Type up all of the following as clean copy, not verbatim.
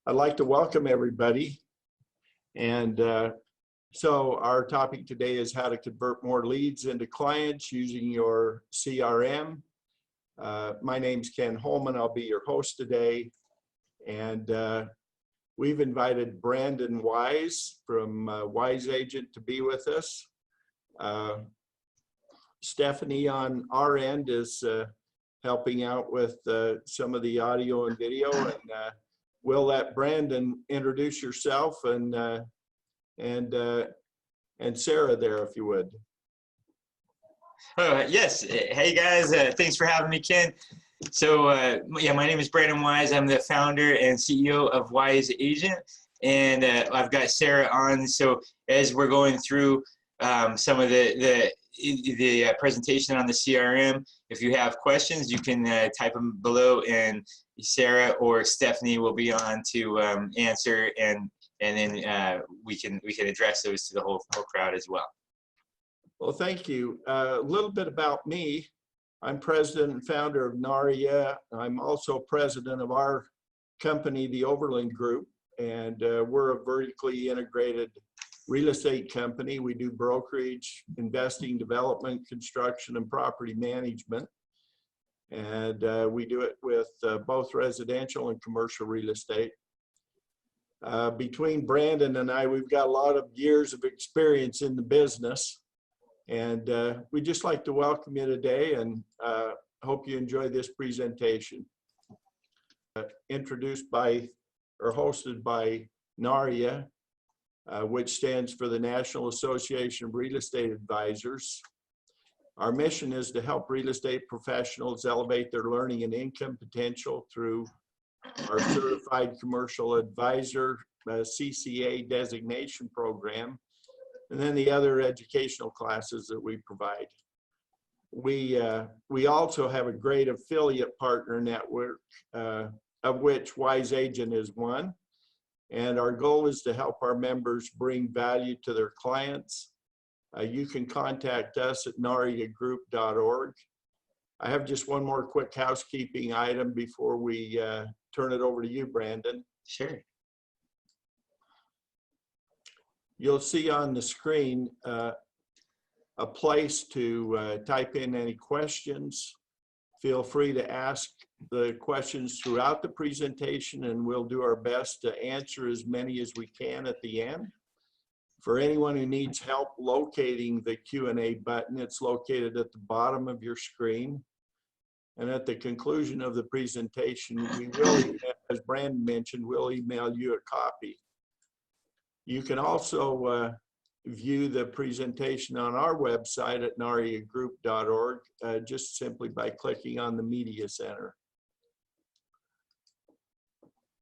I'd like to welcome everybody. And so our topic today is how to convert more leads into clients using your CRM. My name's Ken Holman. I'll be your host today. And we've invited Brandon Wise from Wise Agent to be with us. Stephanie on our end is helping out with some of the audio and video, and we'll let Brandon introduce yourself and Sarah there, if you would. Yes. Hey guys, thanks for having me, Ken. So yeah, my name is Brandon Wise. I'm the founder and CEO of Wise Agent, and I've got Sarah on. So as we're going through some of the presentation on the CRM, if you have questions, you can type them below, and Sarah or Stephanie will be on to answer, and then we can address those to the whole crowd as well. Well, thank you. A little bit about me. I'm president and founder of NAREA. I'm also president of our company, the Overland Group, and we're a vertically integrated real estate company. We do brokerage, investing, development, construction, and property management. And we do it with both residential and commercial real estate. Between Brandon and I, we've got a lot of years of experience in the business. And we'd just like to welcome you today, and hope you enjoy this presentation. Introduced by or hosted by NAREA, which stands for the National Association of Real Estate Advisors. Our mission is to help real estate professionals elevate their learning and income potential through our Certified Commercial Advisor CCA designation program, and then the other educational classes that we provide. We also have a great affiliate partner network, of which Wise Agent is one. And our goal is to help our members bring value to their clients. You can contact us at nareagroup.org. I have just one more quick housekeeping item before we turn it over to you, Brandon. Sure. You'll see on the screen a place to type in any questions. Feel free to ask the questions throughout the presentation, and we'll do our best to answer as many as we can at the end. For anyone who needs help locating the Q&A button, it's located at the bottom of your screen. And at the conclusion of the presentation, we will, as Brandon mentioned, we'll email you a copy. You can also view the presentation on our website at nareagroup.org, just simply by clicking on the Media Center.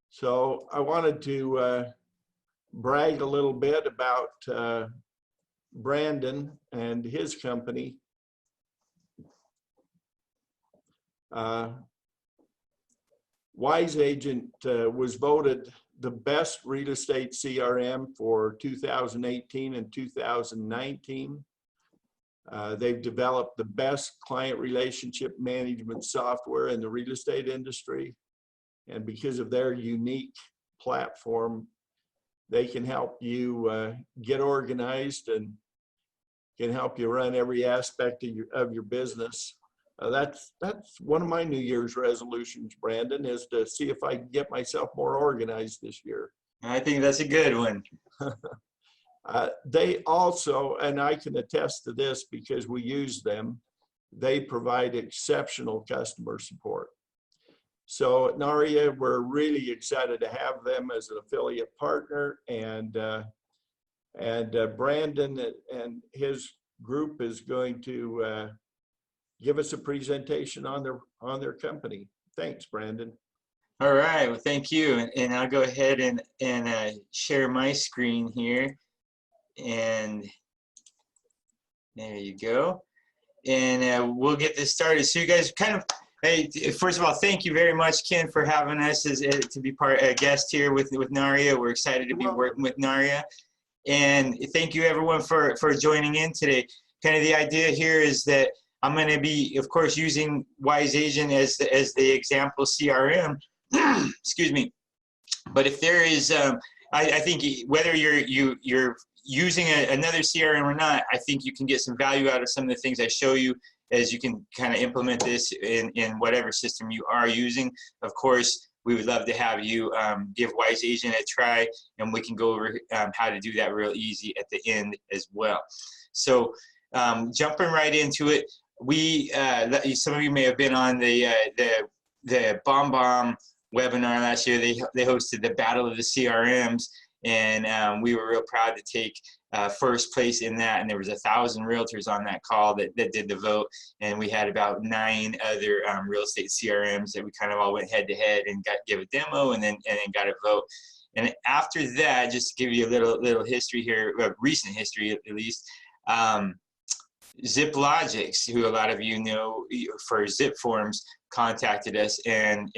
So I wanted to brag a little bit about Brandon and his company. Wise Agent was voted the best real estate CRM for 2018 and 2019. They've developed the best client relationship management software in the real estate industry. And because of their unique platform, they can help you get organized and can help you run every aspect of your business. That's one of my New Year's resolutions, Brandon, is to see if I can get myself more organized this year. I think that's a good one. They also, and I can attest to this because we use them, they provide exceptional customer support. So at NAREA, we're really excited to have them as an affiliate partner, and Brandon and his group is going to give us a presentation on their company. Thanks, Brandon. All right, well, thank you. And I'll go ahead and share my screen here. And there you go. And we'll get this started. So you guys kind of, hey, first of all, thank you very much, Ken, for having us to be a guest here with NAREA. We're excited to be working with NAREA. And thank you, everyone, for joining in today. Kind of the idea here is that I'm going to be, of course, using Wise Agent as the example CRM, excuse me. But if there is, I think whether you're using another CRM or not, I think you can get some value out of some of the things I show you as you can kind of implement this in whatever system you are using. Of course, we would love to have you give Wise Agent a try, and we can go over how to do that real easy at the end as well. So jumping right into it, some of you may have been on the BombBomb webinar last year. They hosted the Battle of the CRMs, and we were real proud to take first place in that. And there was 1,000 realtors on that call that did the vote, and we had about 9 other real estate CRMs that we kind of all went head to head and gave a demo, and then got a vote. And after that, just to give you a little history here, recent history at least. ZipLogics, who a lot of you know for Zip Forms, contacted us and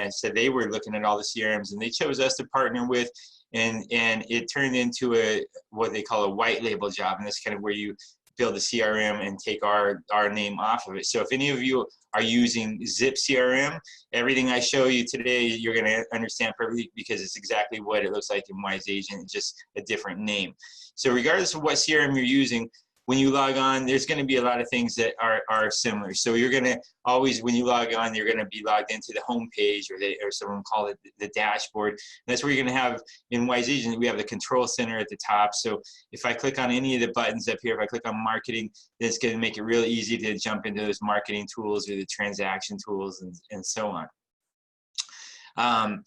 said they were looking at all the CRMs, and they chose us to partner with, and it turned into what they call a white label job, and that's kind of where you build a CRM and take our name off of it. So if any of you are using Zip CRM, everything I show you today, you're going to understand perfectly, because it's exactly what it looks like in Wise Agent, just a different name. So regardless of what CRM you're using, when you log on, there's going to be a lot of things that are similar. So you're going to always, when you log on, you're going to be logged into the home page, or someone call it the dashboard. And that's where you're going to have, in Wise Agent, we have the control center at the top. So if I click on any of the buttons up here, if I click on marketing, then it's going to make it real easy to jump into those marketing tools or the transaction tools and so on.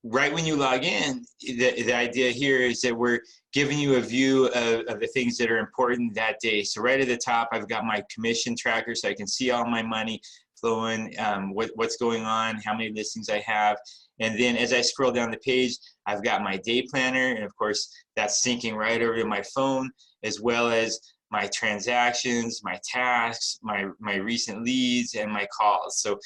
Right when you log in, the idea here is that we're giving you a view of the things that are important that day. So right at the top, I've got my commission tracker, so I can see all my money flowing, what's going on, how many listings I have. And then as I scroll down the page, I've got my day planner, and of course, that's syncing right over to my phone, as well as my transactions, my tasks, my recent leads, and my calls. So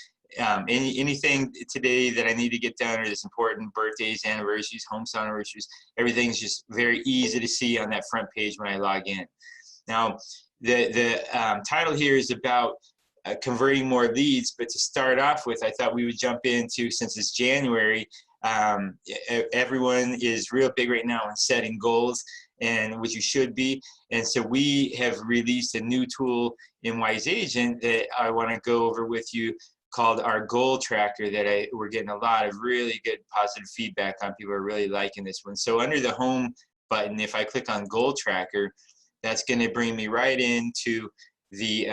anything today that I need to get done or that's important, birthdays, anniversaries, home sale anniversaries, everything's just very easy to see on that front page when I log in. Now, the title here is about converting more leads, but to start off with, I thought we would jump into, since it's January, everyone is real big right now on setting goals, and which you should be. And so we have released a new tool in Wise Agent that I want to go over with you, called our goal tracker, that we're getting a lot of really good positive feedback on. People are really liking this one. So under the home button, if I click on goal tracker, that's going to bring me right into the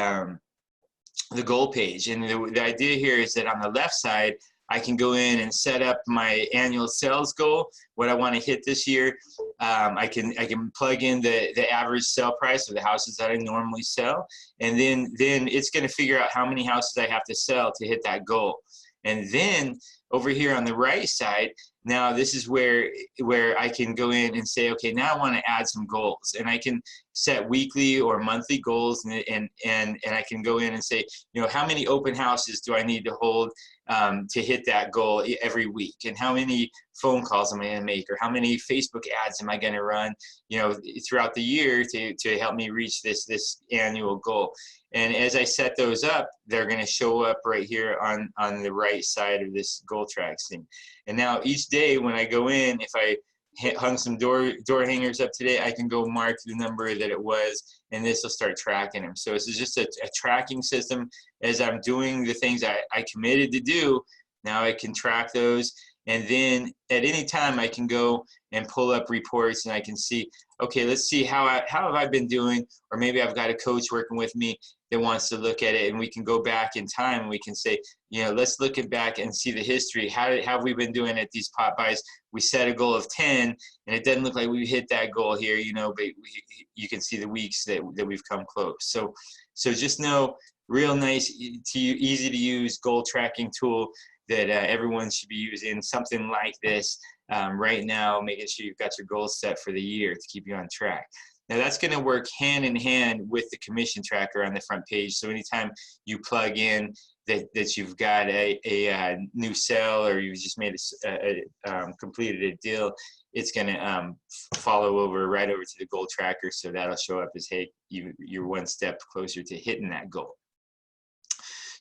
goal page. And the idea here is that on the left side, I can go in and set up my annual sales goal, what I want to hit this year. I can plug in the average sale price of the houses that I normally sell, and then it's going to figure out how many houses I have to sell to hit that goal. And then over here on the right side, now this is where I can go in and say, okay, now I want to add some goals, and I can set weekly or monthly goals, and I can go in and say, you know, how many open houses do I need to hold to hit that goal every week, and how many phone calls am I going to make, or how many Facebook ads am I going to run, you know, throughout the year to help me reach this annual goal. And as I set those up, they're going to show up right here on the right side of this goal tracks thing. And now each day when I go in, if I hung some door hangers up today, I can go mark the number that it was, and this will start tracking them. So this is just a tracking system. As I'm doing the things I committed to do, now I can track those. And then at any time I can go and pull up reports, and I can see, okay, let's see how have I been doing, or maybe I've got a coach working with me that wants to look at it, and we can go back in time and we can say, you know, let's look back and see the history. How have we been doing at these pop buys? We set a goal of 10, and it doesn't look like we hit that goal here, you know, but you can see the weeks that we've come close. So just know, real nice, easy to use goal tracking tool that everyone should be using something like this right now, making sure you've got your goals set for the year to keep you on track. Now that's going to work hand in hand with the commission tracker on the front page. So anytime you plug in that you've got a new sale, or you've just made completed a deal, it's going to follow right over to the goal tracker. So that'll show up as, hey, you're one step closer to hitting that goal.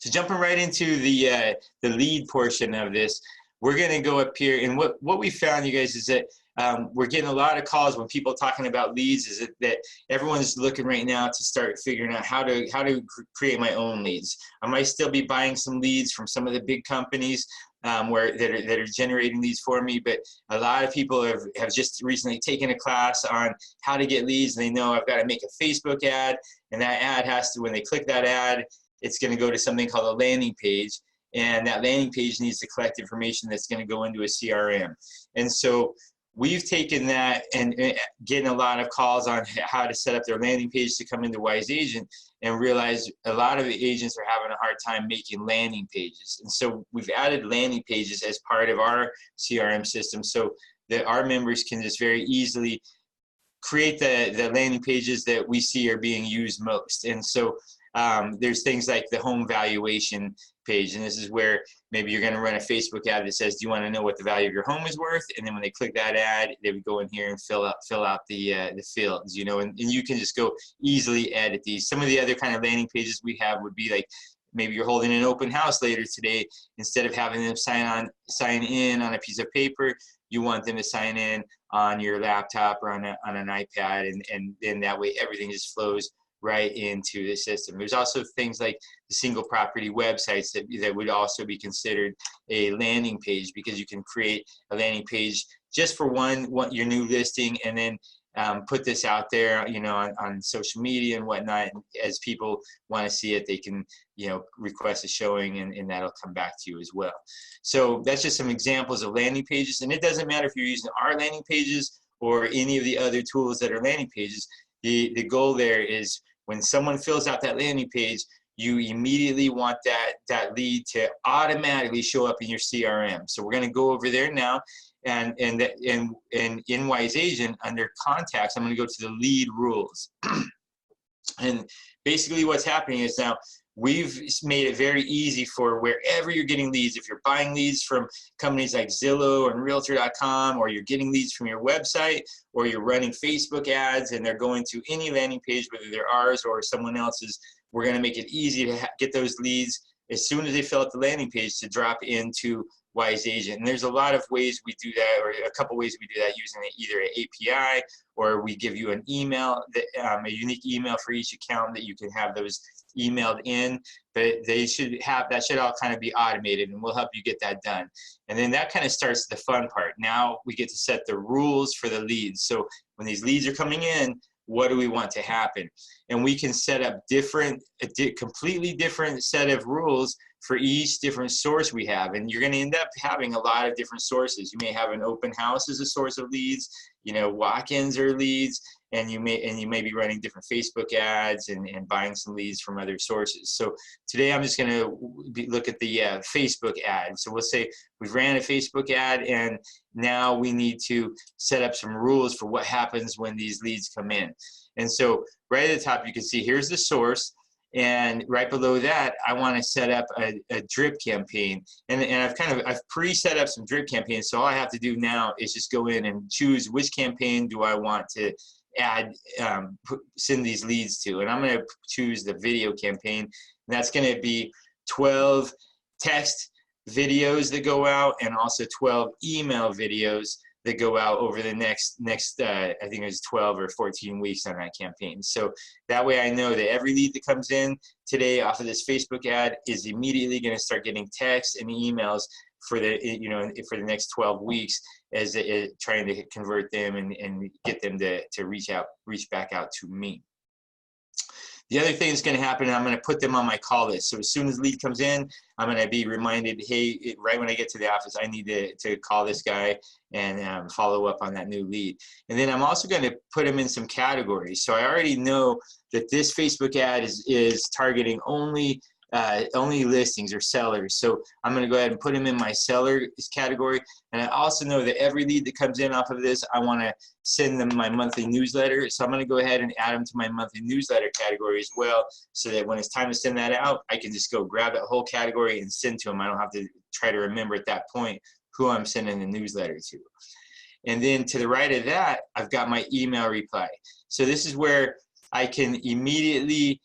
So jumping right into the lead portion of this, we're going to go up here, and what we found, you guys, is that we're getting a lot of calls when people are talking about leads, is that everyone's looking right now to start figuring out how to create my own leads. I might still be buying some leads from some of the big companies that are generating leads for me, but a lot of people have just recently taken a class on how to get leads. They know I've got to make a Facebook ad, and that ad has to, when they click that ad, it's going to go to something called a landing page. And that landing page needs to collect information that's going to go into a CRM. And so we've taken that and getting a lot of calls on how to set up their landing page to come into Wise Agent, and realize a lot of the agents are having a hard time making landing pages. And so we've added landing pages as part of our CRM system so that our members can just very easily create the landing pages that we see are being used most. And so there's things like the home valuation page, and this is where maybe you're going to run a Facebook ad that says, do you want to know what the value of your home is worth? And then when they click that ad, they would go in here and fill out the fields, you know, and you can just go easily edit these. Some of the other kind of landing pages we have would be like, maybe you're holding an open house later today. Instead of having them sign in on a piece of paper, you want them to sign in on your laptop or on an iPad, and then that way everything just flows right into the system. There's also things like the single property websites that would also be considered a landing page, because you can create a landing page just for your new listing, and then put this out there, you know, on social media and whatnot. And as people want to see it, they can, you know, request a showing, and that'll come back to you as well. So that's just some examples of landing pages. And it doesn't matter if you're using our landing pages or any of the other tools that are landing pages. The goal there is, when someone fills out that landing page, you immediately want that lead to automatically show up in your CRM. So we're going to go over there now, and in Wise Agent, under contacts, I'm going to go to the lead rules. And basically what's happening is, now we've made it very easy for wherever you're getting leads. If you're buying leads from companies like Zillow and Realtor.com, or you're getting leads from your website, or you're running Facebook ads and they're going to any landing page, whether they're ours or someone else's, we're going to make it easy to get those leads as soon as they fill out the landing page to drop into Wise Agent. And there's a lot of ways we do that, or a couple ways we do that, using either an API, or we give you an email, a unique email for each account that you can have those emailed in. But that should all kind of be automated, and we'll help you get that done. And then that kind of starts the fun part. Now we get to set the rules for the leads. So when these leads are coming in, what do we want to happen? And we can set up completely different set of rules for each different source we have. And you're going to end up having a lot of different sources. You may have an open house as a source of leads, you know, walk-ins are leads, and you may be running different Facebook ads and buying some leads from other sources. So today I'm just going to look at the Facebook ad. So we'll say we've ran a Facebook ad, and now we need to set up some rules for what happens when these leads come in. And so right at the top, you can see here's the source. And right below that, I want to set up a drip campaign. And I've pre-set up some drip campaigns. So all I have to do now is just go in and choose which campaign do I want to send these leads to. And I'm going to choose the video campaign. And that's going to be 12 text videos that go out, and also 12 email videos that go out over the next I think it was 12 or 14 weeks on that campaign. So that way I know that every lead that comes in today off of this Facebook ad is immediately going to start getting texts and emails for the next 12 weeks, as trying to convert them and get them to reach back out to me. The other thing that's going to happen, I'm going to put them on my call list. So as soon as lead comes in, I'm going to be reminded, hey, right when I get to the office, I need to call this guy and follow up on that new lead. And then I'm also going to put them in some categories. So I already know that this Facebook ad is targeting only listings or sellers. So I'm going to go ahead and put them in my seller category. And I also know that every lead that comes in off of this, I want to send them my monthly newsletter. So I'm going to go ahead and add them to my monthly newsletter category as well, so that when it's time to send that out, I can just go grab that whole category and send to them. I don't have to try to remember at that point who I'm sending the newsletter to. And then to the right of that, I've got my email reply. So this is where I can immediately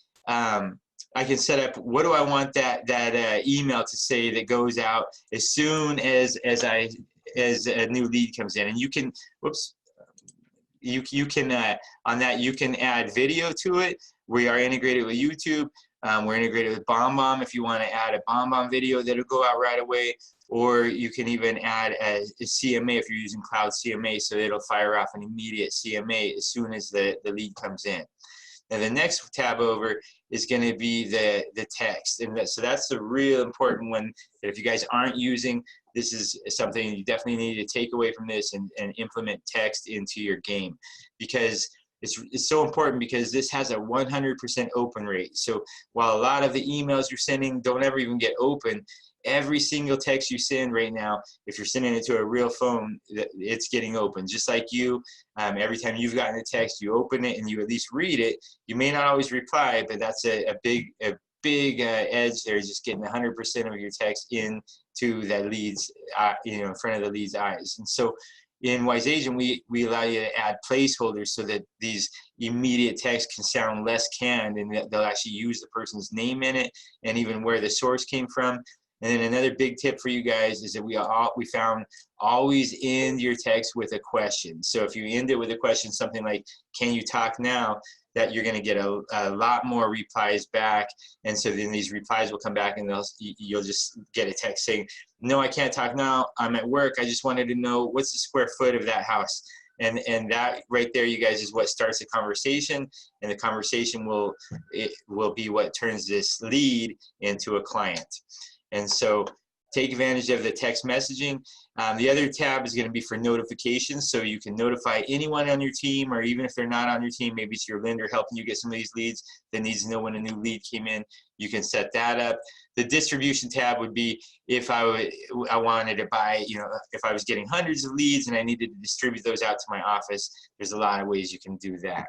I can set up, what do I want that email to say that goes out as soon as a new lead comes in. And you can, whoops, you can on that you can add video to it. We are integrated with YouTube. We're integrated with BombBomb if you want to add a BombBomb video that'll go out right away, or you can even add a CMA if you're using Cloud CMA, so it'll fire off an immediate CMA as soon as the lead comes in. Now the next tab over is going to be the text, and so that's the real important one that if you guys aren't using, this is something you definitely need to take away from this and implement text into your game, because it's so important, because this has a 100% open rate. So while a lot of the emails you're sending don't ever even get open, every single text you send right now, if you're sending it to a real phone, it's getting open. Just like you, every time you've gotten a text, you open it and you at least read it. You may not always reply, but that's a big edge there, just getting 100% of your text into that lead's, in front of the lead's eyes. And so in Wise Agent, we allow you to add placeholders so that these immediate text can sound less canned, and that they'll actually use the person's name in it and even where the source came from. And then another big tip for you guys is that we found always end your text with a question. So if you end it with a question, something like, "Can you talk now?" that you're going to get a lot more replies back. And so then these replies will come back, and you'll just get a text saying, "No, I can't talk now. I'm at work. I just wanted to know what's the square foot of that house." And that right there, you guys, is what starts the conversation, and the conversation will be what turns this lead into a client. And so take advantage of the text messaging. The other tab is going to be for notifications, so you can notify anyone on your team, or even if they're not on your team, maybe it's your vendor helping you get some of these leads that needs to know when a new lead came in. You can set that up. The distribution tab would be if I wanted to buy, if I was getting hundreds of leads and I needed to distribute those out to my office. There's a lot of ways you can do that.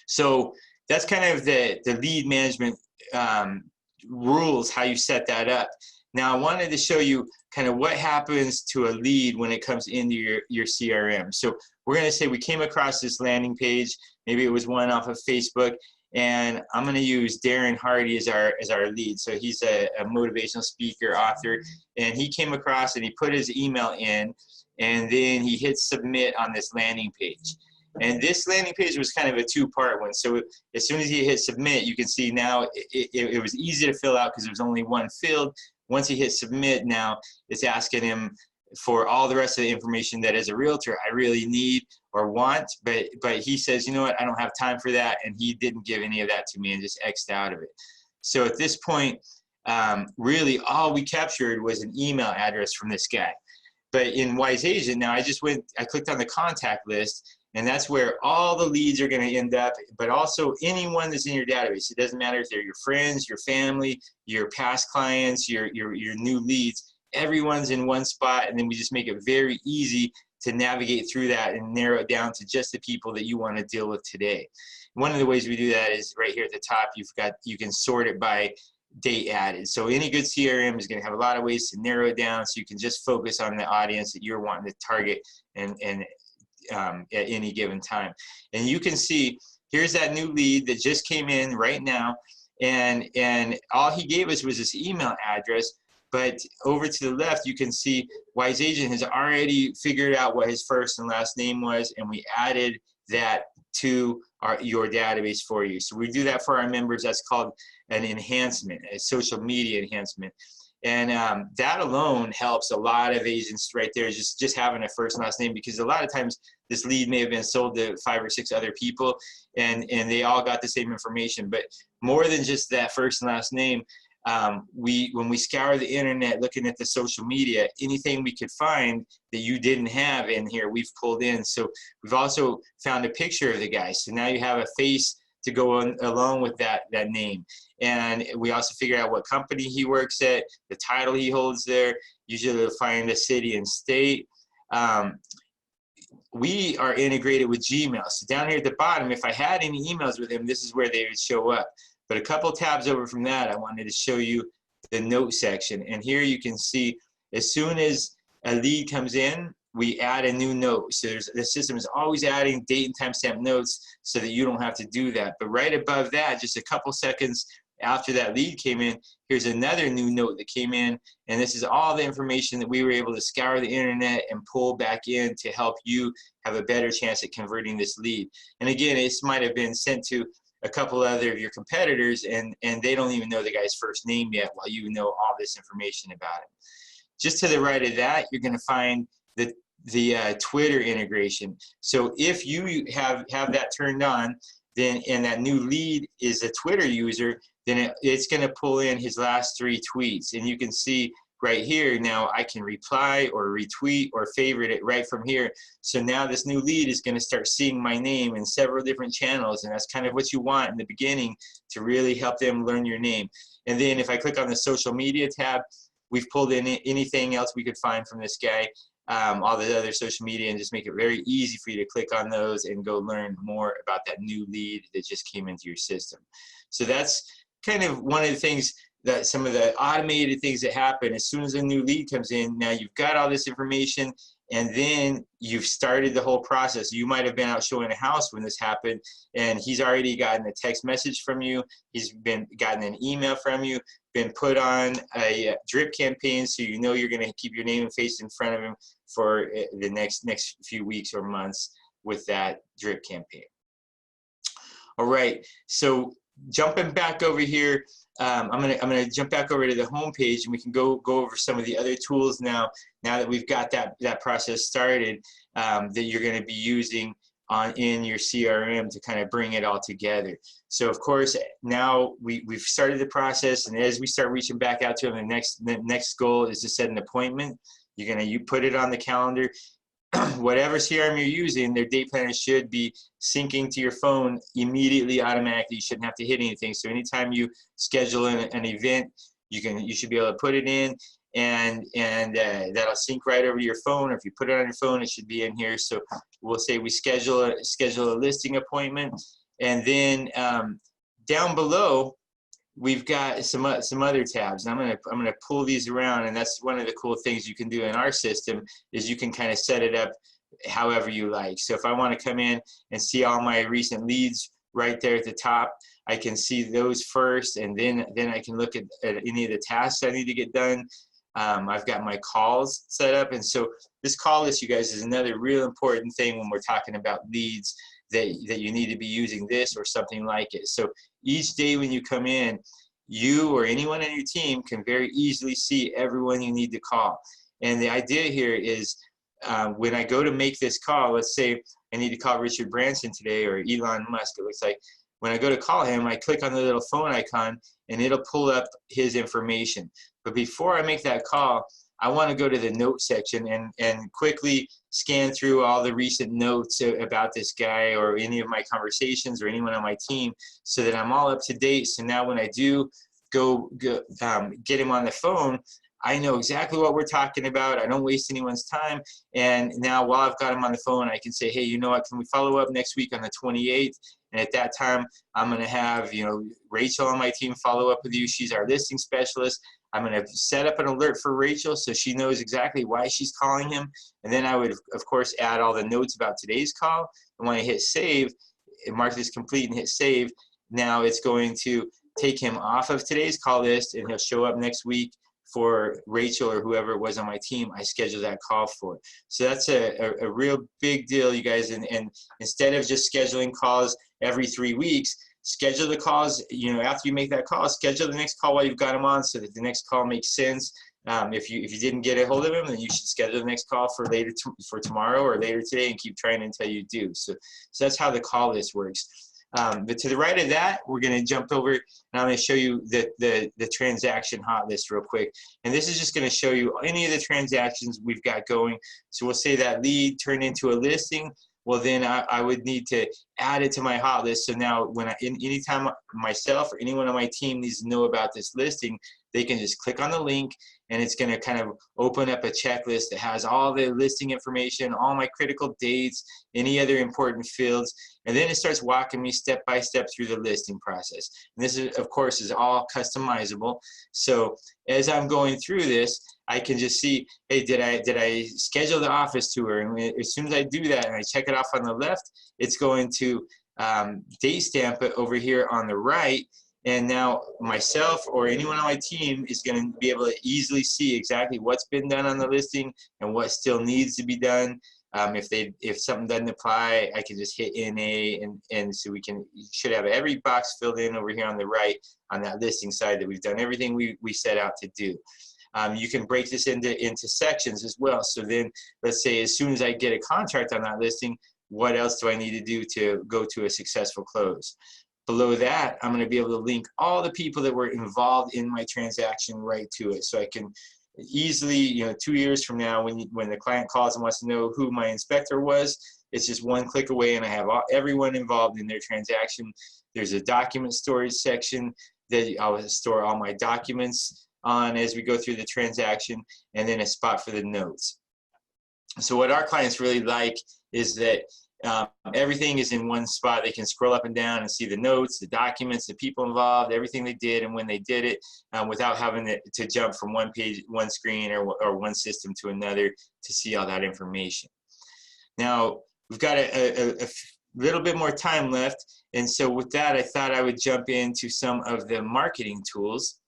So that's kind of the lead management rules, how you set that up. Now I wanted to show you kind of what happens to a lead when it comes into your CRM. So we're going to say we came across this landing page, maybe it was one off of Facebook, and I'm going to use Darren Hardy as our lead. So he's a motivational speaker, author, and he came across and he put his email in, and then he hit submit on this landing page. And this landing page was kind of a two-part one. So as soon as he hit submit, you can see now it was easy to fill out because there was only one field. Once he hit submit, now it's asking him for all the rest of the information that as a realtor I really need or want, but he says, you know what, I don't have time for that, and he didn't give any of that to me and just X'd out of it. So at this point, really all we captured was an email address from this guy. But in Wise Agent, now I clicked on the contact list, and that's where all the leads are going to end up, but also anyone that's in your database. It doesn't matter if they're your friends, your family, your past clients, your new leads. Everyone's in one spot, and then we just make it very easy to navigate through that and narrow it down to just the people that you want to deal with today. One of the ways we do that is right here at the top. You can sort it by date added. So any good CRM is going to have a lot of ways to narrow it down, so you can just focus on the audience that you're wanting to target and at any given time. And you can see here's that new lead that just came in right now, and all he gave us was this email address. But over to the left, you can see Wise Agent has already figured out what his first and last name was, and we added that to your database for you. So we do that for our members. That's called an enhancement, a social media enhancement. And that alone helps a lot of agents right there, just having a first and last name, because a lot of times this lead may have been sold to 5 or 6 other people, and they all got the same information. But more than just that first and last name, when we scour the internet looking at the social media, anything we could find that you didn't have in here, we've pulled in. So we've also found a picture of the guy. So now you have a face to go along with that name. And we also figure out what company he works at, the title he holds there. Usually they'll find a city and state. We are integrated with Gmail. So down here at the bottom, if I had any emails with him, this is where they would show up. But a couple tabs over from that, I wanted to show you the note section. And here you can see as soon as a lead comes in, we add a new note. So the system is always adding date and timestamp notes so that you don't have to do that. But right above that, just a couple seconds after that lead came in, here's another new note that came in, and this is all the information that we were able to scour the internet and pull back in to help you have a better chance at converting this lead. And again, this might have been sent to a couple other of your competitors, and they don't even know the guy's first name yet, while you know all this information about him. Just to the right of that, you're going to find the Twitter integration. So if you have that turned on, then and that new lead is a Twitter user, then it's going to pull in his last 3 tweets. And you can see right here, now I can reply or retweet or favorite it right from here. So now this new lead is going to start seeing my name in several different channels, and that's kind of what you want in the beginning to really help them learn your name. And then if I click on the social media tab, we've pulled in anything else we could find from this guy, all the other social media, and just make it very easy for you to click on those and go learn more about that new lead that just came into your system. So that's kind of one of the things, that some of the automated things that happen as soon as a new lead comes in. Now you've got all this information, and then you've started the whole process. You might have been out showing a house when this happened, and he's already gotten a text message from you. He's gotten an email from you, been put on a drip campaign, so you know you're going to keep your name and face in front of him for the next few weeks or months with that drip campaign. All right, so jumping back over here, I'm gonna jump back over to the home page, and we can go over some of the other tools now that we've got that process started, that you're going to be using in your CRM to kind of bring it all together. So of course, now we've started the process, and as we start reaching back out to them, the next goal is to set an appointment. You put it on the calendar. Whatever CRM you're using, their date planner should be syncing to your phone immediately, automatically. You shouldn't have to hit anything. So anytime you schedule an event, you should be able to put it in, and that'll sync right over to your phone. Or if you put it on your phone, it should be in here. So we'll say we schedule a listing appointment, and then down below, we've got some other tabs. And I'm gonna pull these around, and that's one of the cool things you can do in our system, is you can kind of set it up however you like. So if I want to come in and see all my recent leads right there at the top, I can see those first, and then I can look at any of the tasks I need to get done. I've got my calls set up, and so this call list, you guys, is another real important thing when we're talking about leads, that you need to be using this or something like it. So each day when you come in, you or anyone on your team can very easily see everyone you need to call. And the idea here is, when I go to make this call, let's say I need to call Richard Branson today, or Elon Musk, it looks like. When I go to call him, I click on the little phone icon, and it'll pull up his information. But before I make that call, I want to go to the note section and quickly scan through all the recent notes about this guy, or any of my conversations, or anyone on my team, so that I'm all up to date. So now when I do go get him on the phone, I know exactly what we're talking about. I don't waste anyone's time. And now while I've got him on the phone, I can say, hey, you know what, can we follow up next week on the 28th? And at that time, I'm going to have, Rachel on my team follow up with you. She's our listing specialist. I'm going to set up an alert for Rachel so she knows exactly why she's calling him. And then I would, of course, add all the notes about today's call. And when I hit save, mark this complete and hit save, now it's going to take him off of today's call list, and he'll show up next week for Rachel or whoever it was on my team I scheduled that call for. So that's a real big deal, you guys. And instead of just scheduling calls every 3 weeks, schedule the calls, after you make that call, schedule the next call while you've got them on, so that the next call makes sense. If you didn't get a hold of him, then you should schedule the next call for tomorrow or later today, and keep trying until you do. So that's how the call list works. But to the right of that, we're going to jump over, and I'm going to show you the transaction hot list real quick. And this is just going to show you any of the transactions we've got going. So we'll say that lead turned into a listing. Well, then I would need to add it to my hot list. So now anytime myself or anyone on my team needs to know about this listing, they can just click on the link, and it's going to kind of open up a checklist that has all the listing information, all my critical dates, any other important fields, and then it starts walking me step by step through the listing process. And this is, of course, is all customizable. So as I'm going through this, I can just see, hey, did I schedule the office tour? And as soon as I do that and I check it off on the left, it's going to date stamp it over here on the right. And now myself or anyone on my team is going to be able to easily see exactly what's been done on the listing and what still needs to be done. If something doesn't apply, I can just hit NA, and so we should have every box filled in over here on the right on that listing side that we've done everything we set out to do. You can break this into sections as well. So then, let's say as soon as I get a contract on that listing, what else do I need to do to go to a successful close? Below that, I'm going to be able to link all the people that were involved in my transaction right to it. So I can easily, 2 years from now, when the client calls and wants to know who my inspector was, it's just one click away, and I have everyone involved in their transaction. There's a document storage section that I'll store all my documents on as we go through the transaction, and then a spot for the notes. So what our clients really like is that everything is in one spot. They can scroll up and down and see the notes, the documents, the people involved, everything they did and when they did it, without having to jump from one page, one screen, or one system to another to see all that information. Now, we've got a little bit more time left, and so with that, I thought I would jump into some of the marketing tools.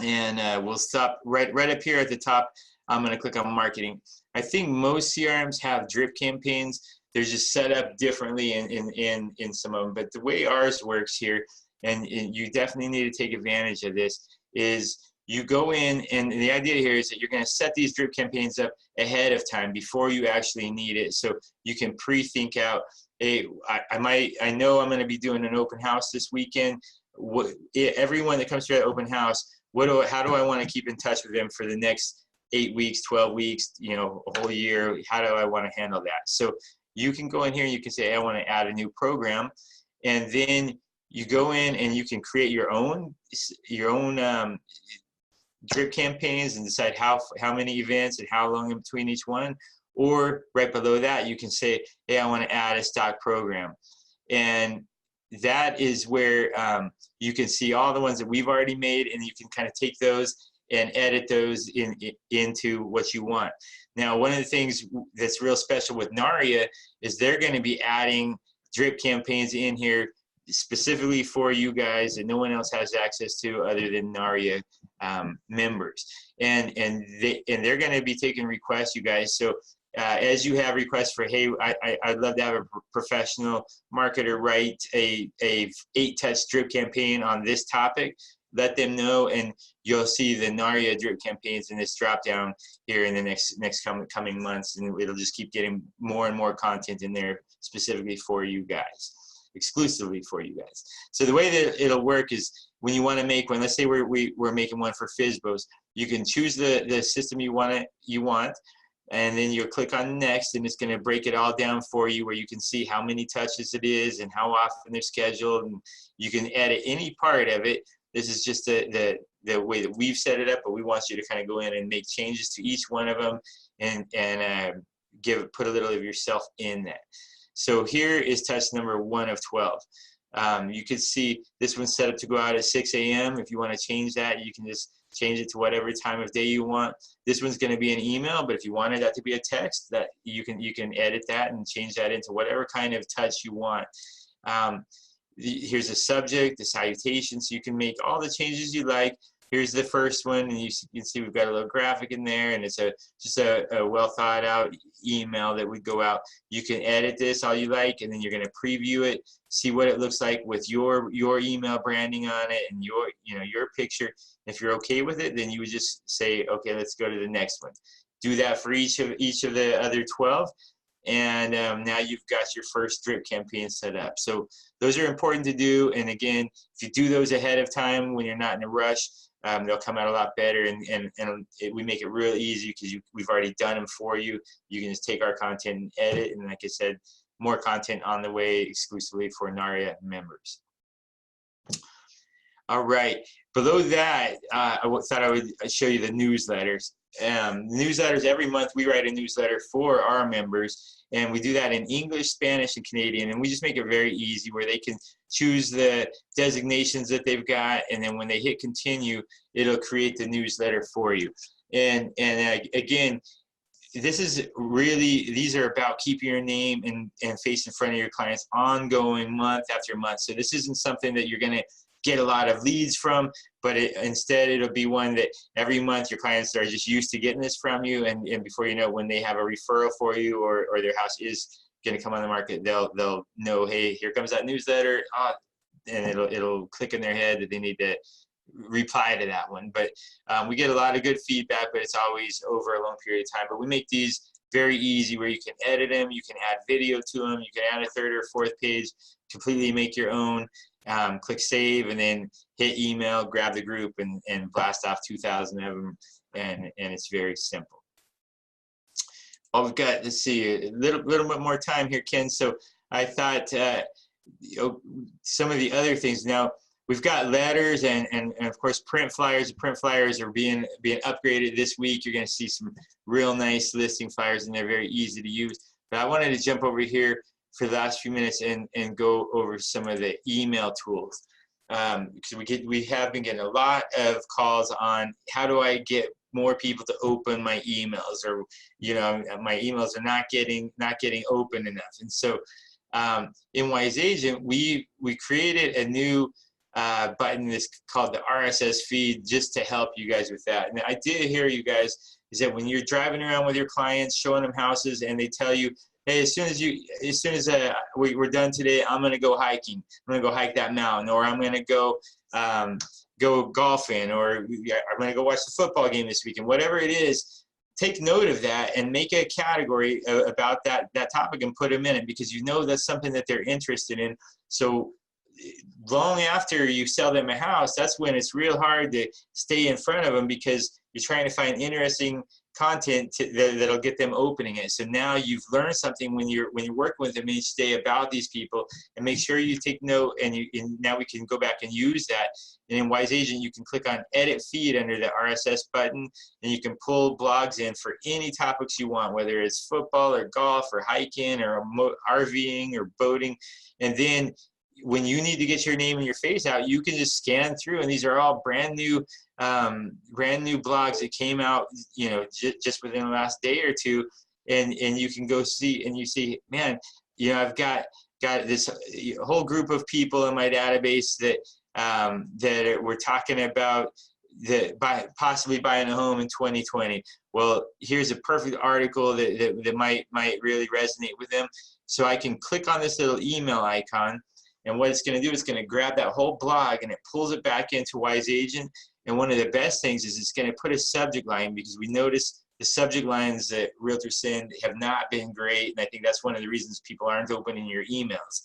And we'll stop right up here at the top. I'm going to click on marketing. I think most CRMs have drip campaigns. They're just set up differently in some of them. But the way ours works here, and you definitely need to take advantage of this, is you go in, and the idea here is that you're going to set these drip campaigns up ahead of time before you actually need it. So you can pre-think out, hey, I know I'm going to be doing an open house this weekend. Everyone that comes to that open house, how do I want to keep in touch with them for the next 8 weeks, 12 weeks, a whole year? How do I want to handle that? So you can go in here and you can say, hey, I want to add a new program, and then you go in and you can create your own drip campaigns and decide how many events and how long in between each one. Or right below that, you can say, hey, I want to add a stock program, and that is where you can see all the ones that we've already made, and you can kind of take those and edit those into what you want. Now, one of the things that's real special with NAREA is they're going to be adding drip campaigns in here specifically for you guys that no one else has access to other than NAREA members. And they're going to be taking requests, you guys. So as you have requests for, hey, I'd love to have a professional marketer write a 8-touch drip campaign on this topic, let them know, and you'll see the NAREA drip campaigns in this drop down here in the next coming months, and it'll just keep getting more and more content in there specifically for you guys, exclusively for you guys. So the way that it'll work is when you want to make one, let's say we're making one for FSBOs, you can choose the system you want, and then you'll click on next, and it's going to break it all down for you where you can see how many touches it is and how often they're scheduled, and you can edit any part of it. This is just the way that we've set it up, but we want you to kind of go in and make changes to each one of them and put a little of yourself in that. So here is touch number 1 of 12. You can see this one's set up to go out at 6 a.m. If you want to change that, you can just change it to whatever time of day you want. This one's going to be an email, but if you wanted that to be a text, that you can edit that and change that into whatever kind of touch you want. Here's a subject, a salutation, so you can make all the changes you like. Here's the first one, and you can see we've got a little graphic in there, and it's just a well thought out email that would go out. You can edit this all you like, and then you're going to preview it, see what it looks like with your email branding on it and your picture. If you're okay with it, then you would just say, okay, let's go to the next one. Do that for each of the other 12. And now you've got your first drip campaign set up. So those are important to do. And again, if you do those ahead of time when you're not in a rush, they'll come out a lot better. And we make it real easy because we've already done them for you. You can just take our content and edit. And like I said, more content on the way exclusively for NAREA members. All right. Below that, thought I would show you the newsletters. Newsletters, every month we write a newsletter for our members, and we do that in English, Spanish, and Canadian, and we just make it very easy where they can choose the designations that they've got, and then when they hit continue, it'll create the newsletter for you. And again, these are about keeping your name and face in front of your clients ongoing month after month. So this isn't something that you're going to get a lot of leads from, but instead it'll be one that every month your clients are just used to getting this from you, and before you know, when they have a referral for you or their house is going to come on the market, they'll know, hey, here comes that newsletter, and it'll click in their head that they need to reply to that one. But we get a lot of good feedback, but it's always over a long period of time. But we make these very easy where you can edit them, you can add video to them, you can add a third or fourth page, completely make your own. Click save and then hit email, grab the group, and blast off 2,000 of them, and it's very simple. Well, we've got, let's see, a little bit more time here, Ken. So I thought some of the other things. Now we've got letters and of course print flyers. The print flyers are being upgraded this week. You're going to see some real nice listing flyers, and they're very easy to use. But I wanted to jump over here for the last few minutes and go over some of the email tools, because we have been getting a lot of calls on how do I get more people to open my emails, or my emails are not getting open enough. And so in Wise Agent, we created a new button that's called the RSS feed, just to help you guys with that. And the idea here, you guys, is that when you're driving around with your clients showing them houses and they tell you, hey, as soon as we're done today, I'm gonna go hiking. I'm gonna go hike that mountain, or I'm gonna go golfing, or I'm gonna go watch the football game this weekend. Whatever it is, take note of that and make a category about that topic and put them in it, because you know that's something that they're interested in. So long after you sell them a house, that's when it's real hard to stay in front of them, because you're trying to find interesting content that'll get them opening it. So now you've learned something when you're working with them each day about these people, and make sure you take note, and now we can go back and use that. And in Wise Agent, you can click on Edit Feed under the RSS button, and you can pull blogs in for any topics you want, whether it's football or golf or hiking or RVing or boating. And then when you need to get your name and your face out, you can just scan through, and these are all brand new blogs that came out, just within the last day or two, and you can go see, and you see, man, I've got this whole group of people in my database that we're talking about possibly buying a home in 2020. Well, here's a perfect article that might really resonate with them. So I can click on this little email icon, and what it's going to do is going to grab that whole blog and it pulls it back into Wise Agent. And one of the best things is it's going to put a subject line, because we notice the subject lines that realtors send have not been great. And I think that's one of the reasons people aren't opening your emails.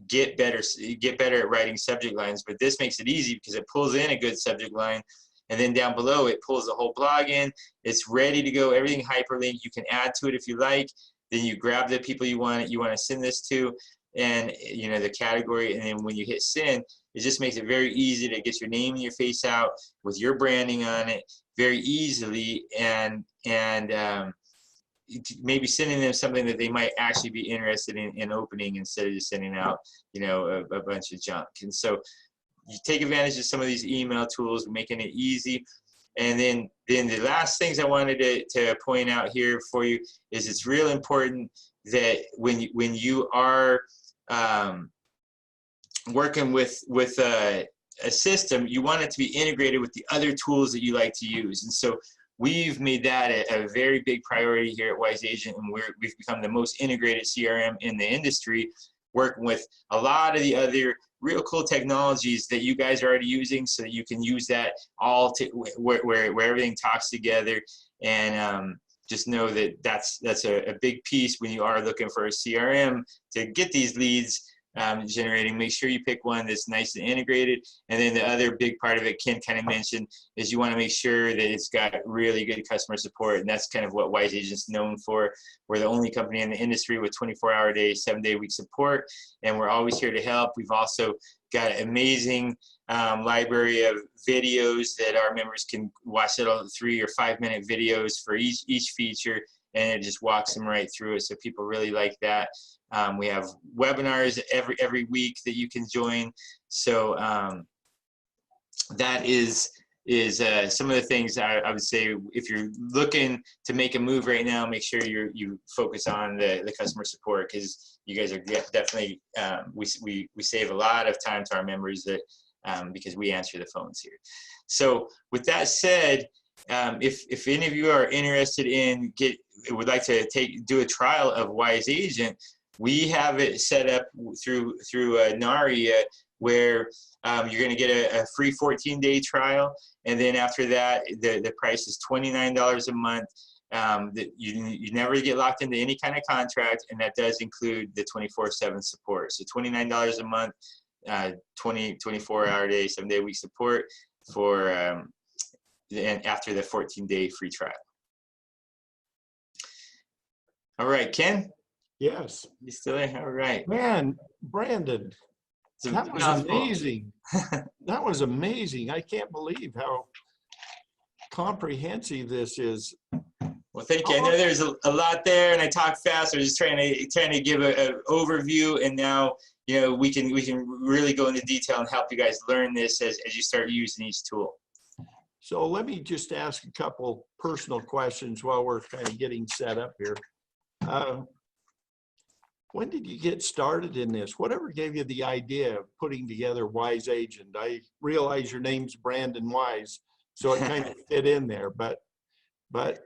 Get better at writing subject lines, but this makes it easy because it pulls in a good subject line. And then down below, it pulls the whole blog in. It's ready to go, everything hyperlinked. You can add to it if you like. Then you grab the people you want to send this to, and the category, and then when you hit send, it just makes it very easy to get your name and your face out with your branding on it very easily, and maybe sending them something that they might actually be interested in opening, instead of just sending out a bunch of junk. And so you take advantage of some of these email tools, making it easy. And then the last things I wanted to point out here for you is it's real important that when you are working with a system, you want it to be integrated with the other tools that you like to use. And so we've made that a very big priority here at Wise Agent, and we've become the most integrated CRM in the industry, working with a lot of the other real cool technologies that you guys are already using, so that you can use that all to where everything talks together. And just know that that's a big piece when you are looking for a CRM to get these leads generating. Make sure you pick one that's nice and integrated. And then the other big part of it Ken kind of mentioned is you want to make sure that it's got really good customer support, and that's kind of what Wise Agent's known for. We're the only company in the industry with 24-hour-a-day, 7-day-a-week support, and we're always here to help. We've also got an amazing library of videos that our members can watch. Little 3 or 5 minute videos for each feature, and it just walks them right through it. So people really like that. We have webinars every week that you can join. So that is some of the things I would say. If you're looking to make a move right now, make sure you focus on the customer support, because you guys are definitely we save a lot of time to our members that because we answer the phones here. So with that said, if any of you are interested in would like to do a trial of Wise Agent, we have it set up through NAREA, where you're going to get a free 14-day trial, and then after that, the price is $29 a month. You never get locked into any kind of contract, and that does include the 24/7 support. So $29 a month, 24-hour day, 7-day-a-week support for and after the 14-day free trial. All right, Ken? Yes. You still there? All right. Man, Brandon, that was amazing. That was amazing. I can't believe how comprehensive this is. Well, thank you. I know there's a lot there, and I talk fast. I was just trying to give an overview, and now we can really go into detail and help you guys learn this as you start using each tool. So let me just ask a couple personal questions while we're kind of getting set up here. When did you get started in this? Whatever gave you the idea of putting together Wise Agent? I realize your name's Brandon Wise, so it kind of fit in there, but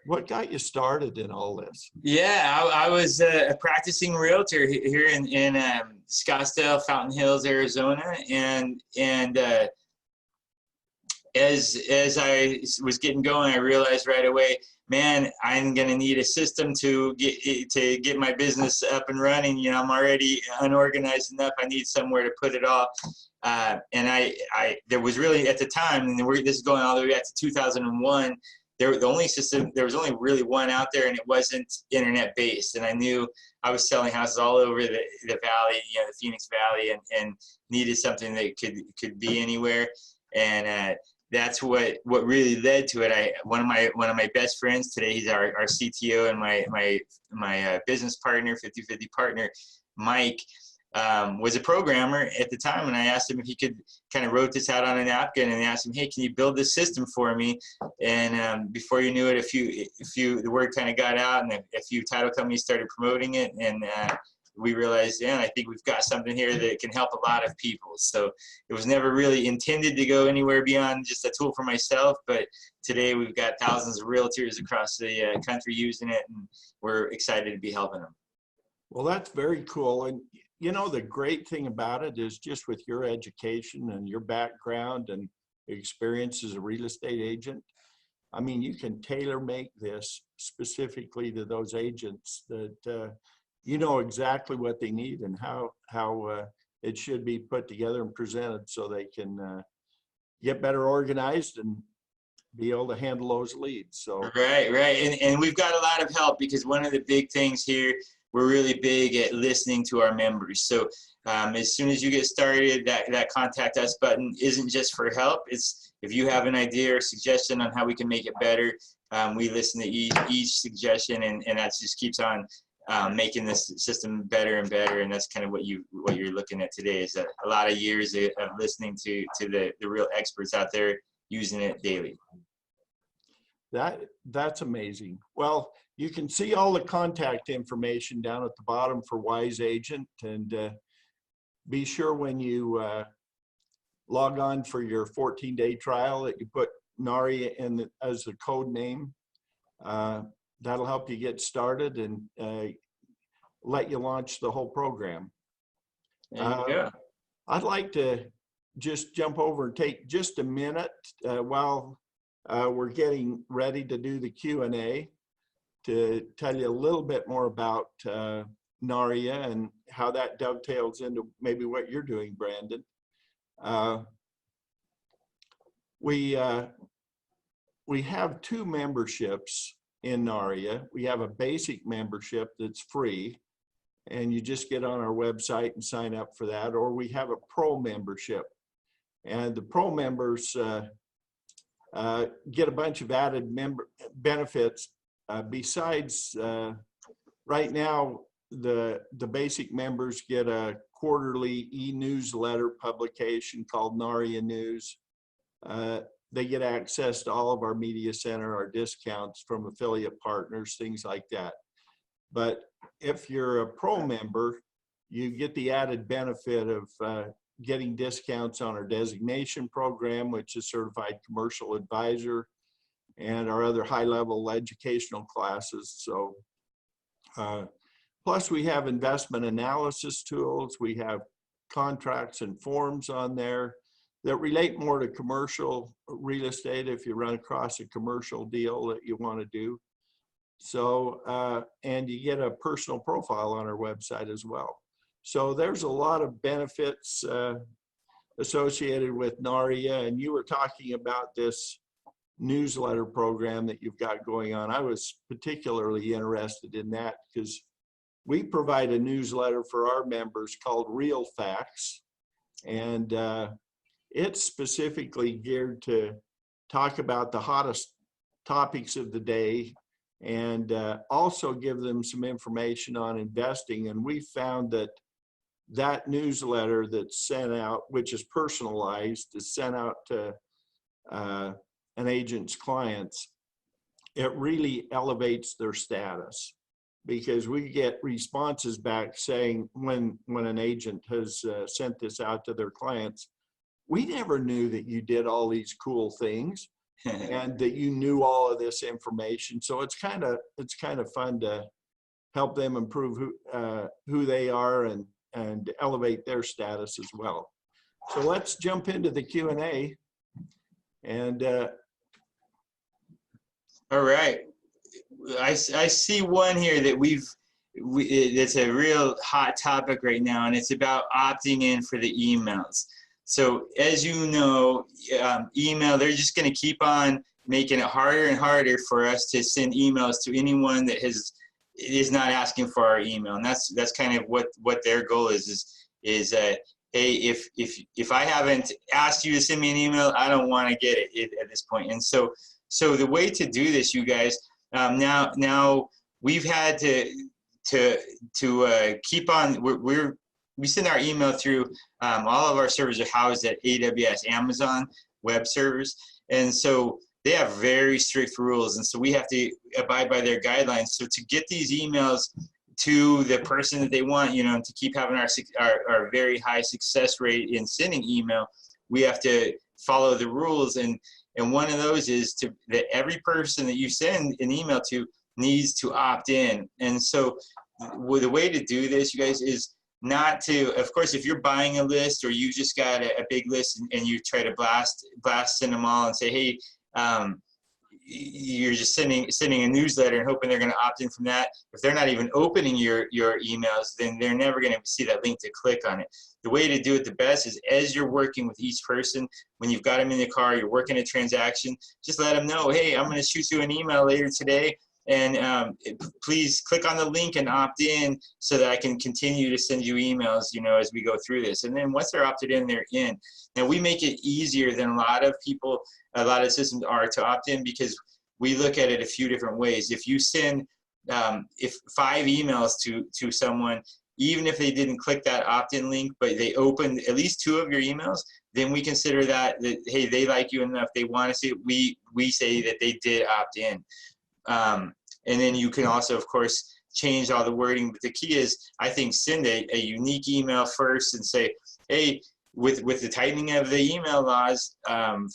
what got you started in all this? Yeah, I was a practicing realtor here in Scottsdale, Fountain Hills, Arizona, and as I was getting going, I realized right away, man, I'm gonna need a system to get my business up and running. I'm already unorganized enough. I need somewhere to put it all. And there was really, at the time, and this is going all the way back to 2001. There was only really one out there, and it wasn't internet based. And I knew I was selling houses all over the valley, the Phoenix Valley, and needed something that could be anywhere. And that's what really led to it. One of my best friends today, he's our CTO and my business partner, 50/50 partner, Mike, was a programmer at the time, and I asked him if he could kind of wrote this out on a napkin, and asked him, hey, can you build this system for me? And before you knew it, the word kind of got out, and a few title companies started promoting it, and we realized, I think we've got something here that can help a lot of people. So it was never really intended to go anywhere beyond just a tool for myself, but today we've got thousands of realtors across the country using it, and we're excited to be helping them. Well, that's very cool. And the great thing about it is, just with your education and your background and experience as a real estate agent, I mean, you can tailor make this specifically to those agents that exactly what they need and how it should be put together and presented, so they can get better organized and be able to handle those leads. So right. And we've got a lot of help, because one of the big things here, we're really big at listening to our members. So as soon as you get started, that contact us button isn't just for help. It's if you have an idea or suggestion on how we can make it better, we listen to each suggestion, and that just keeps on making this system better and better. And that's kind of what you're looking at today, is a lot of years of listening to the real experts out there using it daily. That's amazing. Well, you can see all the contact information down at the bottom for Wise Agent, and be sure when you log on for your 14-day trial that you put NAREA in as the code name. That'll help you get started and let you launch the whole program. I'd like to just jump over and take just a minute while we're getting ready to do the Q&A to tell you a little bit more about NAREA and how that dovetails into maybe what you're doing, Brandon. We have two memberships in NAREA. We have a basic membership that's free, and you just get on our website and sign up for that. Or we have a pro membership, and the pro members get a bunch of added benefits. Besides, right now, the basic members get a quarterly e-newsletter publication called NAREA News. They get access to all of our media center, our discounts from affiliate partners, things like that. But if you're a pro member, you get the added benefit of getting discounts on our designation program, which is certified commercial advisor, and our other high-level educational classes. So plus we have investment analysis tools. We have contracts and forms on there that relate more to commercial real estate if you run across a commercial deal that you want to do. So, and you get a personal profile on our website as well. So there's a lot of benefits associated with NAREA, and you were talking about this newsletter program that you've got going on. I was particularly interested in that because we provide a newsletter for our members called Real Facts, and it's specifically geared to talk about the hottest topics of the day and also give them some information on investing. And we found that that newsletter that's sent out, which is personalized, is sent out to an agent's clients. It really elevates their status, because we get responses back saying when an agent has sent this out to their clients, we never knew that you did all these cool things and that you knew all of this information. So it's kind of fun to help them improve who they are and elevate their status as well. So let's jump into the Q&A. And all right, I see one here that it's a real hot topic right now, and it's about opting in for the emails. So as you know, email, they're just going to keep on making it harder and harder for us to send emails to anyone that is not asking for our email. And that's kind of what their goal is hey, if I haven't asked you to send me an email, I don't want to get it at this point. And so the way to do this, you guys, now we've had to keep on, we send our email through, all of our servers are housed at AWS, Amazon Web Servers. And so they have very strict rules. And so we have to abide by their guidelines. So to get these emails to the person that they want, to keep having our very high success rate in sending email, we have to follow the rules. And one of those is that every person that you send an email to needs to opt in. And so the way to do this, you guys, is not to, of course, if you're buying a list or you just got a big list and you try to send them all and say, hey, you're just sending a newsletter and hoping they're going to opt in from that. If they're not even opening your emails, then they're never going to see that link to click on it. The way to do it the best is, as you're working with each person, when you've got them in the car, you're working a transaction, just let them know, hey, I'm going to shoot you an email later today, and please click on the link and opt in so that I can continue to send you emails, as we go through this. And then once they're opted in, they're in. Now, we make it easier than a lot of systems are to opt in, because we look at it a few different ways. If you send 5 emails to someone, even if they didn't click that opt-in link, but they opened at least 2 of your emails, then we consider that hey, they like you enough, they want to see it. We say that they did opt in. And then you can also, of course, change all the wording. But the key is, I think, send a unique email first and say, hey, with the tightening of the email laws,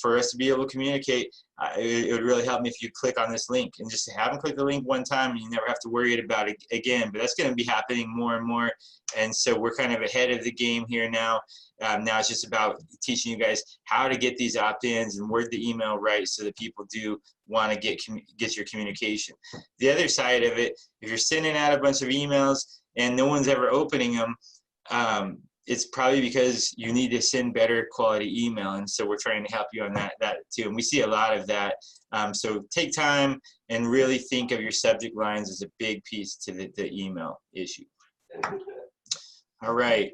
for us to be able to communicate, it would really help me if you click on this link, and just have them click the link one time and you never have to worry about it again. But that's going to be happening more and more. And so we're kind of ahead of the game here now. Now it's just about teaching you guys how to get these opt-ins and word the email right so that people do want to get your communication. The other side of it, if you're sending out a bunch of emails and no one's ever opening them, it's probably because you need to send better quality email. And so we're trying to help you on that too. And we see a lot of that. So take time and really think of your subject lines as a big piece to the email issue. All right.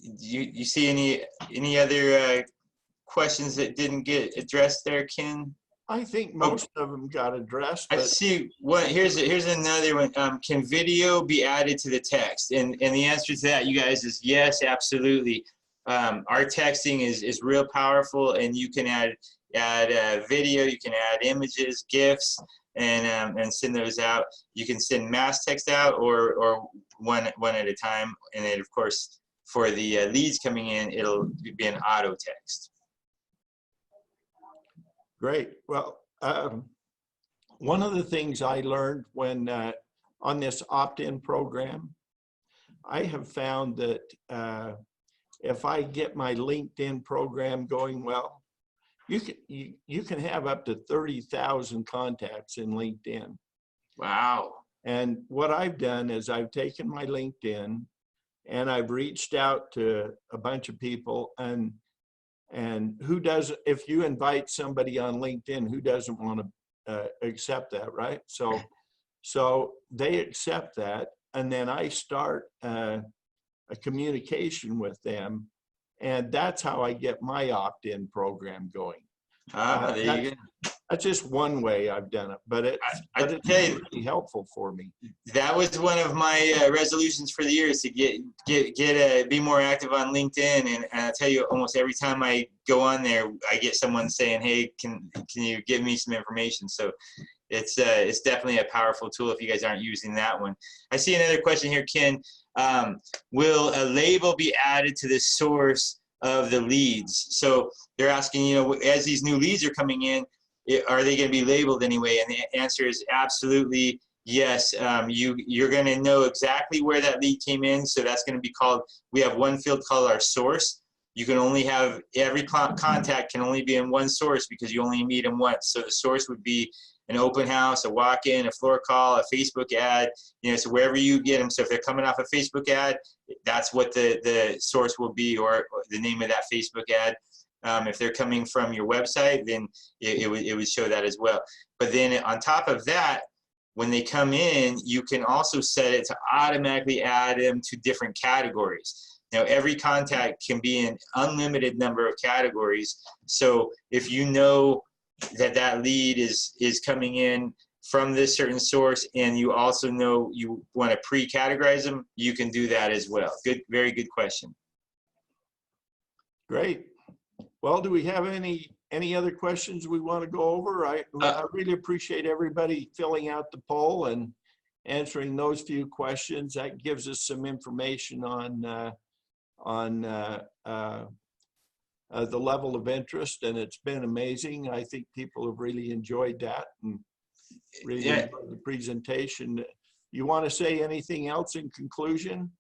You see any other questions that didn't get addressed there, Ken? I think most of them got addressed, I but see one. Here's another one. Can video be added to the text? And the answer to that, you guys, is yes, absolutely. Our texting is real powerful, and you can add video, you can add images, GIFs, and send those out. You can send mass text out or one at a time, and then of course for the leads coming in, it'll be an auto text. great. Well, one of the things I learned when on this opt-in program, I have found that if I get my LinkedIn program going well, you can have up to 30,000 contacts in LinkedIn. Wow. And what I've done is I've taken my LinkedIn and I've reached out to a bunch of people, and who does, if you invite somebody on LinkedIn, who doesn't want to accept that, right? So they accept that, and then I start a communication with them, and that's how I get my opt-in program going. There you go. That's just one way I've done it, but it's really helpful for me. That was one of my resolutions for the year, is to be more active on LinkedIn. And I tell you, almost every time I go on there, I get someone saying, "Hey, can you give me some information?" So it's definitely a powerful tool if you guys aren't using that one. I see another question here, Ken. Will a label be added to the source of the leads? So they're asking, as these new leads are coming in, are they going to be labeled anyway? And the answer is absolutely yes. You're going to know exactly where that lead came in. So that's going to be called, we have one field called our source. You can only have, every contact can only be in one source because you only meet them once. So the source would be an open house, a walk-in, a floor call, a Facebook ad, so wherever you get them. So if they're coming off a Facebook ad, that's what the source will be, or the name of that Facebook ad. If they're coming from your website, then it would show that as well. But then on top of that, when they come in, you can also set it to automatically add them to different categories. Now, every contact can be an unlimited number of categories. So if you know that lead is coming in from this certain source, and you also know you want to pre-categorize them, you can do that as well. Good, very good question. Great. Well, do we have any other questions we want to go over? I really appreciate everybody filling out the poll and answering those few questions. That gives us some information on the level of interest, and it's been amazing. I think people have really enjoyed that and really enjoyed the presentation. You want to say anything else in conclusion?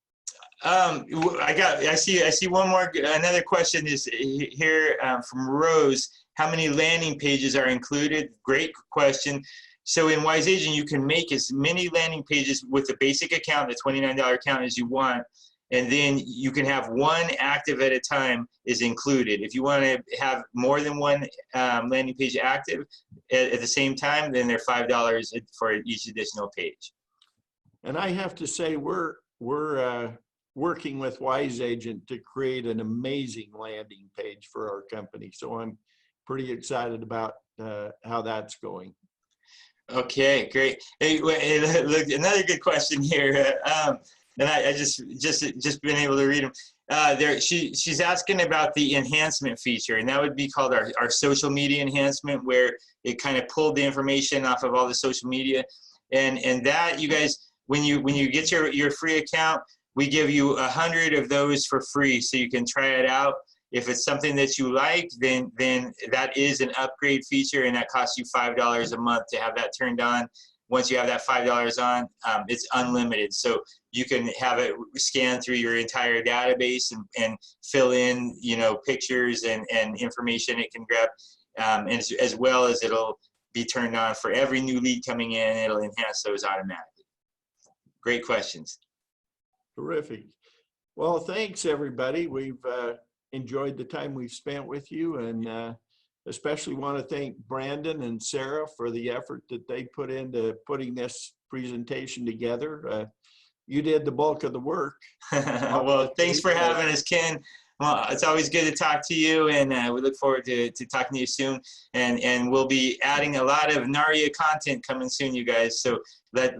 I see one more. Another question is here from Rose. How many landing pages are included? Great question. So in Wise Agent, you can make as many landing pages with the basic account, the $29 account, as you want. And then you can have one active at a time is included. If you want to have more than one landing page active at the same time, then they're $5 for each additional page. And I have to say, we're working with Wise Agent to create an amazing landing page for our company. So I'm pretty excited about how that's going. Okay, great. Hey, look, another good question here. And I just been able to read them. She's asking about the enhancement feature, and that would be called our social media enhancement, where it kind of pulled the information off of all the social media, and that, you guys, when you get your free account, we give you 100 of those for free, so you can try it out. If it's something that you like, then that is an upgrade feature, and that costs you $5 a month to have that turned on. Once you have that $5 on, it's unlimited. So you can have it scan through your entire database and fill in, pictures and information it can grab, and as well as it'll be turned on for every new lead coming in. It'll enhance those automatically. Great questions. Terrific. Well, thanks everybody. We've enjoyed the time we've spent with you, and especially want to thank Brandon and Sarah for the effort that they put into putting this presentation together. you did the bulk of the work. Well, thanks for having us, Ken. Well, it's always good to talk to you, and we look forward to talking to you soon. And we'll be adding a lot of NAREA content coming soon, you guys. So let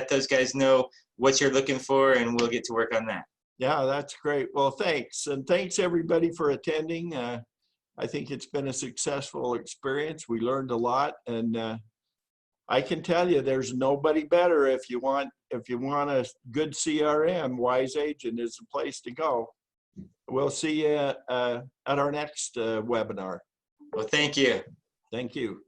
those guys know what you're looking for, and we'll get to work on that. Yeah, that's great. Well, thanks. And thanks everybody for attending. I think it's been a successful experience. We learned a lot, and I can tell you there's nobody better if you want a good CRM. Wise Agent is the place to go. We'll see you at our next webinar. Well, thank you. Thank you.